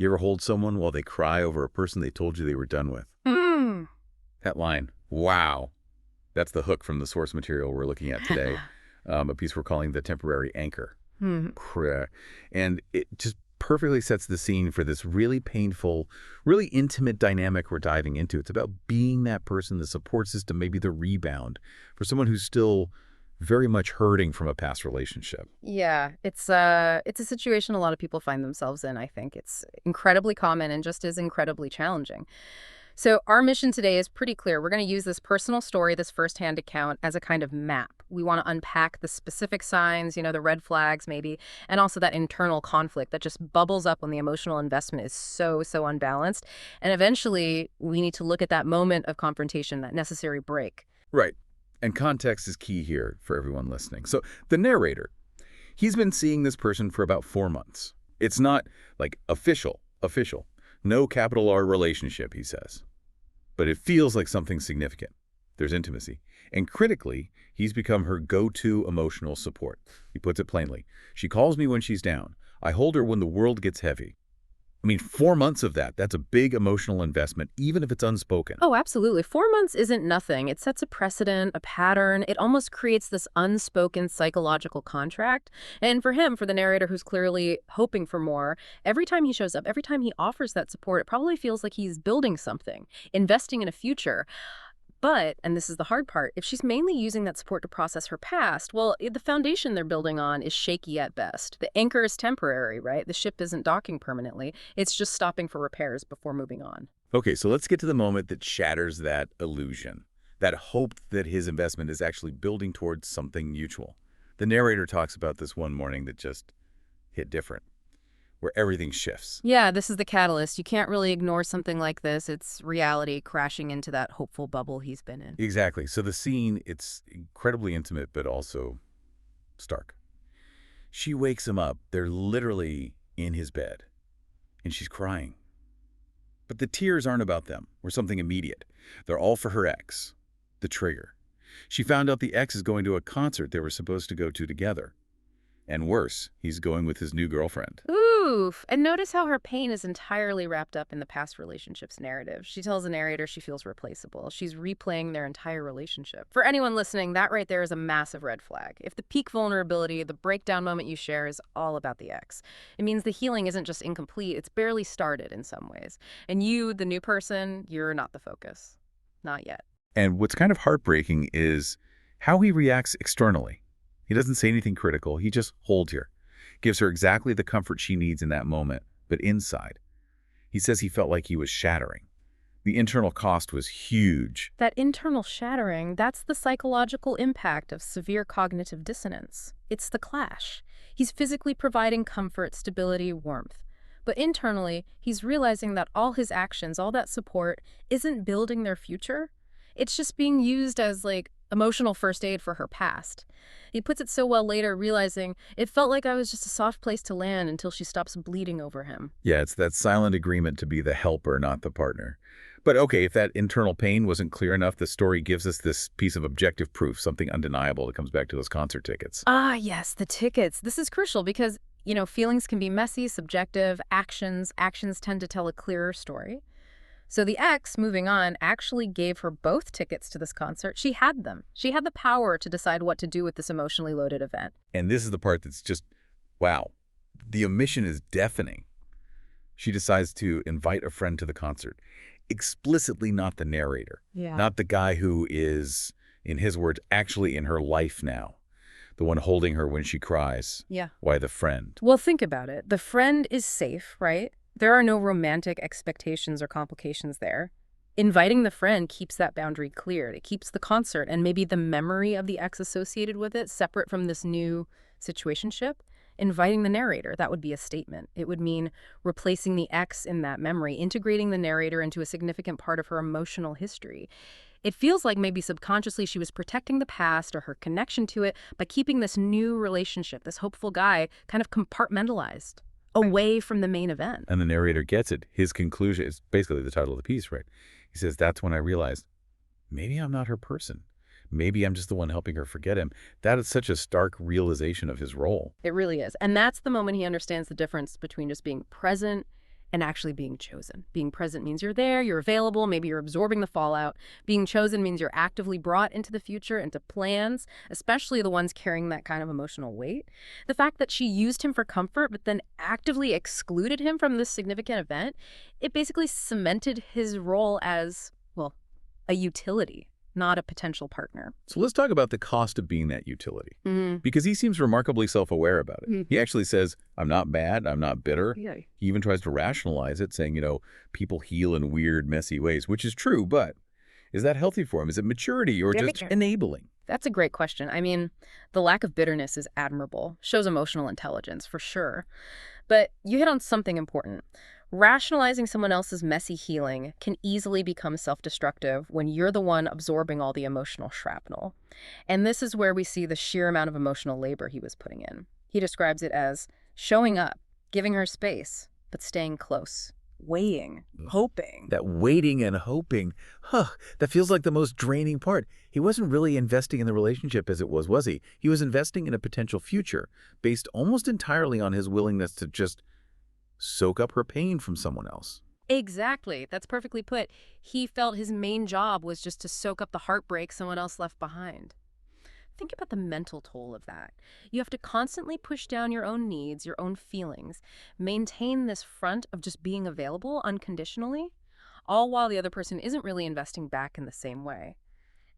You ever hold someone while they cry over a person they told you they were done with? Mm. That line, wow. That's the hook from the source material we're looking at today, a piece we're calling The Temporary Anchor. Hmm. And it just perfectly sets the scene for this really painful, really intimate dynamic we're diving into. It's about being that person, the support system, maybe the rebound for someone who's still very much hurting from a past relationship. Yeah, it's a situation a lot of people find themselves in, I think. It's incredibly common and just as incredibly challenging. So our mission today is pretty clear. We're going to use this personal story, this firsthand account, as a kind of map. We want to unpack the specific signs, the red flags maybe, and also that internal conflict that just bubbles up when the emotional investment is so unbalanced. And eventually, we need to look at that moment of confrontation, that necessary break. Right. And context is key here for everyone listening. So the narrator, he's been seeing this person for about 4 months. It's not like official. No capital R relationship, he says. But it feels like something significant. There's intimacy. And critically, he's become her go-to emotional support. He puts it plainly. She calls me when she's down. I hold her when the world gets heavy. I mean, 4 months of that's a big emotional investment, even if it's unspoken. Oh, absolutely. 4 months isn't nothing. It sets a precedent, a pattern. It almost creates this unspoken psychological contract. And for him, for the narrator who's clearly hoping for more, every time he shows up, every time he offers that support, it probably feels like he's building something, investing in a future. But, and this is the hard part, if she's mainly using that support to process her past, well, the foundation they're building on is shaky at best. The anchor is temporary, right? The ship isn't docking permanently. It's just stopping for repairs before moving on. Okay, so let's get to the moment that shatters that illusion, that hope that his investment is actually building towards something mutual. The narrator talks about this one morning that just hit different, where everything shifts. Yeah, this is the catalyst. You can't really ignore something like this. It's reality crashing into that hopeful bubble he's been in. Exactly. So the scene, it's incredibly intimate, but also stark. She wakes him up. They're literally in his bed, and she's crying. But the tears aren't about them or something immediate. They're all for her ex, the trigger. She found out the ex is going to a concert they were supposed to go to together. And worse, he's going with his new girlfriend. Oof. And notice how her pain is entirely wrapped up in the past relationship's narrative. She tells the narrator she feels replaceable. She's replaying their entire relationship. For anyone listening, that right there is a massive red flag. If the peak vulnerability, the breakdown moment you share is all about the ex, it means the healing isn't just incomplete, it's barely started in some ways. And you, the new person, you're not the focus. Not yet. And what's kind of heartbreaking is how he reacts externally. He doesn't say anything critical. He just holds her, gives her exactly the comfort she needs in that moment. But inside, he says he felt like he was shattering. The internal cost was huge. That internal shattering, that's the psychological impact of severe cognitive dissonance. It's the clash. He's physically providing comfort, stability, warmth. But internally, he's realizing that all his actions, all that support, isn't building their future. It's just being used as, emotional first aid for her past. He puts it so well later, realizing, it felt like I was just a soft place to land until she stops bleeding over him. Yeah, it's that silent agreement to be the helper, not the partner. But okay, if that internal pain wasn't clear enough, the story gives us this piece of objective proof, something undeniable that comes back to those concert tickets. Ah, yes, the tickets. This is crucial because, feelings can be messy, subjective, actions tend to tell a clearer story. So the ex, moving on, actually gave her both tickets to this concert. She had them. She had the power to decide what to do with this emotionally loaded event. And this is the part that's just, wow. The omission is deafening. She decides to invite a friend to the concert, explicitly not the narrator, Yeah. not the guy who is, in his words, actually in her life now, the one holding her when she cries. Yeah. Why the friend? Well, think about it. The friend is safe, right? There are no romantic expectations or complications there. Inviting the friend keeps that boundary clear. It keeps the concert and maybe the memory of the ex associated with it separate from this new situationship. Inviting the narrator, that would be a statement. It would mean replacing the ex in that memory, integrating the narrator into a significant part of her emotional history. It feels like maybe subconsciously she was protecting the past or her connection to it by keeping this new relationship, this hopeful guy, kind of compartmentalized away from the main event. And the narrator gets it. His conclusion is basically the title of the piece, right? He says, that's when I realized, maybe I'm not her person. Maybe I'm just the one helping her forget him. That is such a stark realization of his role. It really is. And that's the moment he understands the difference between just being present and actually being chosen. Being present means you're there, you're available, maybe you're absorbing the fallout. Being chosen means you're actively brought into the future, into plans, especially the ones carrying that kind of emotional weight. The fact that she used him for comfort but then actively excluded him from this significant event, it basically cemented his role as, well, a utility, not a potential partner. So let's talk about the cost of being that utility. Because he seems remarkably self-aware about it. He actually says, I'm not bad, I'm not bitter. Yeah. He even tries to rationalize it, saying, people heal in weird, messy ways, which is true, but is that healthy for him? Is it maturity or just enabling? That's a great question. I mean, the lack of bitterness is admirable, shows emotional intelligence for sure. But you hit on something important. Rationalizing someone else's messy healing can easily become self-destructive when you're the one absorbing all the emotional shrapnel. And this is where we see the sheer amount of emotional labor he was putting in. He describes it as showing up, giving her space, but staying close, weighing, hoping. That waiting and hoping, that feels like the most draining part. He wasn't really investing in the relationship as it was he? He was investing in a potential future based almost entirely on his willingness to just soak up her pain from someone else. Exactly. That's perfectly put. He felt his main job was just to soak up the heartbreak someone else left behind. Think about the mental toll of that. You have to constantly push down your own needs, your own feelings, maintain this front of just being available unconditionally, all while the other person isn't really investing back in the same way.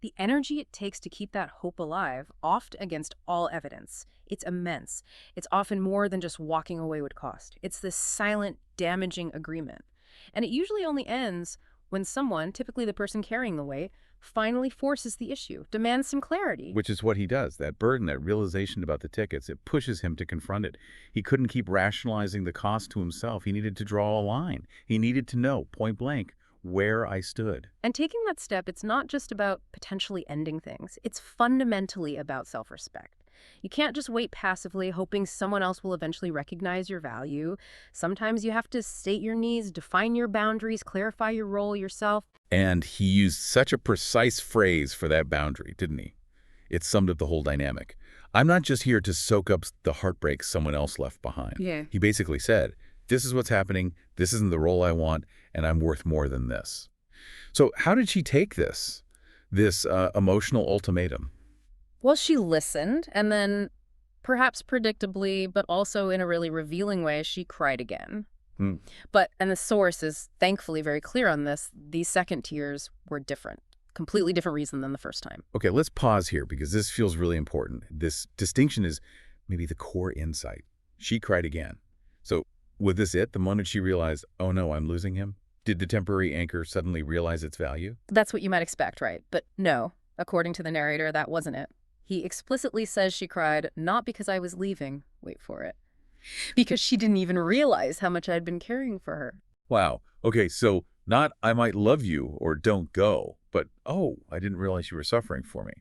The energy it takes to keep that hope alive, oft against all evidence, it's immense. It's often more than just walking away would cost. It's this silent, damaging agreement. And it usually only ends when someone, typically the person carrying the weight, finally forces the issue, demands some clarity. Which is what he does. That burden, that realization about the tickets, it pushes him to confront it. He couldn't keep rationalizing the cost to himself. He needed to draw a line. He needed to know, point blank, where I stood. And taking that step, it's not just about potentially ending things. It's fundamentally about self-respect. You can't just wait passively, hoping someone else will eventually recognize your value. Sometimes you have to state your needs, define your boundaries, clarify your role yourself. And he used such a precise phrase for that boundary, didn't he? It summed up the whole dynamic. I'm not just here to soak up the heartbreak someone else left behind. Yeah. He basically said, this is what's happening, this isn't the role I want, and I'm worth more than this. So how did she take this emotional ultimatum? Well, she listened, and then, perhaps predictably, but also in a really revealing way, she cried again. And the source is thankfully very clear on this. These second tears were different. Completely different reason than the first time. Okay, let's pause here because this feels really important. This distinction is maybe the core insight. She cried again. So was this it? The moment she realized, oh no, I'm losing him? Did the temporary anchor suddenly realize its value? That's what you might expect, right? But no, according to the narrator, that wasn't it. He explicitly says she cried, not because I was leaving, wait for it, because she didn't even realize how much I'd been caring for her. Wow. Okay, so not I might love you or don't go, but oh, I didn't realize you were suffering for me.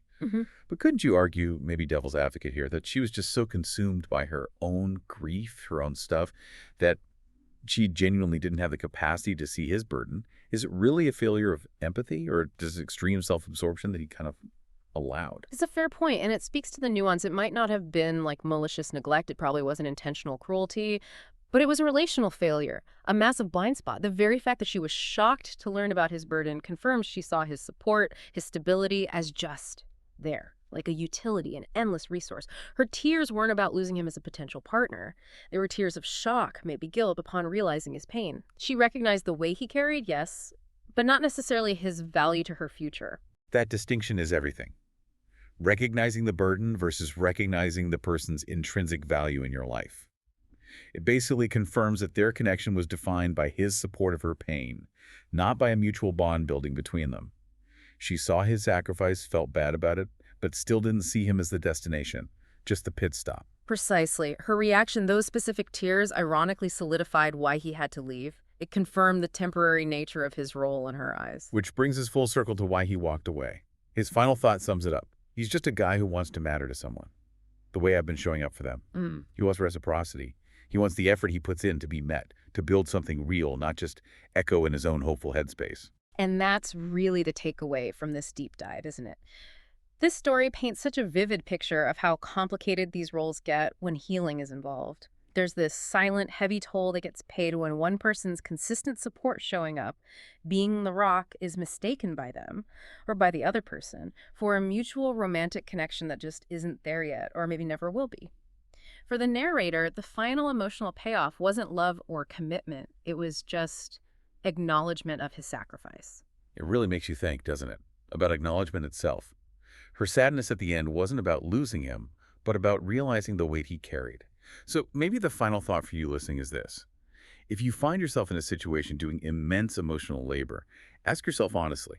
But couldn't you argue, maybe devil's advocate here, that she was just so consumed by her own grief, her own stuff, that she genuinely didn't have the capacity to see his burden? Is it really a failure of empathy or just extreme self-absorption that he kind of allowed? It's a fair point, and it speaks to the nuance. It might not have been like malicious neglect. It probably wasn't intentional cruelty, but it was a relational failure, a massive blind spot. The very fact that she was shocked to learn about his burden confirms she saw his support, his stability as just there, like a utility, an endless resource. Her tears weren't about losing him as a potential partner. They were tears of shock, maybe guilt, upon realizing his pain. She recognized the way he carried, yes, but not necessarily his value to her future. That distinction is everything. Recognizing the burden versus recognizing the person's intrinsic value in your life. It basically confirms that their connection was defined by his support of her pain, not by a mutual bond building between them. She saw his sacrifice, felt bad about it, but still didn't see him as the destination, just the pit stop. Precisely. Her reaction, those specific tears, ironically solidified why he had to leave. It confirmed the temporary nature of his role in her eyes. Which brings us full circle to why he walked away. His final thought sums it up. He's just a guy who wants to matter to someone, the way I've been showing up for them. He wants reciprocity. He wants the effort he puts in to be met, to build something real, not just echo in his own hopeful headspace. And that's really the takeaway from this deep dive, isn't it? This story paints such a vivid picture of how complicated these roles get when healing is involved. There's this silent, heavy toll that gets paid when one person's consistent support showing up, being the rock, is mistaken by them or by the other person for a mutual romantic connection that just isn't there yet, or maybe never will be. For the narrator, the final emotional payoff wasn't love or commitment, it was just acknowledgement of his sacrifice. It really makes you think, doesn't it, about acknowledgement itself. Her sadness at the end wasn't about losing him, but about realizing the weight he carried. So maybe the final thought for you listening is this. If you find yourself in a situation doing immense emotional labor, ask yourself honestly,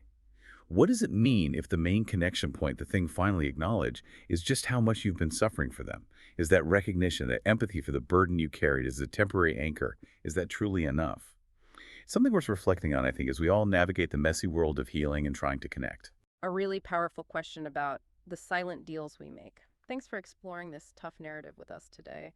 what does it mean if the main connection point, the thing finally acknowledged, is just how much you've been suffering for them? Is that recognition, that empathy for the burden you carried as a temporary anchor, is that truly enough? Something worth reflecting on, I think, as we all navigate the messy world of healing and trying to connect. A really powerful question about the silent deals we make. Thanks for exploring this tough narrative with us today.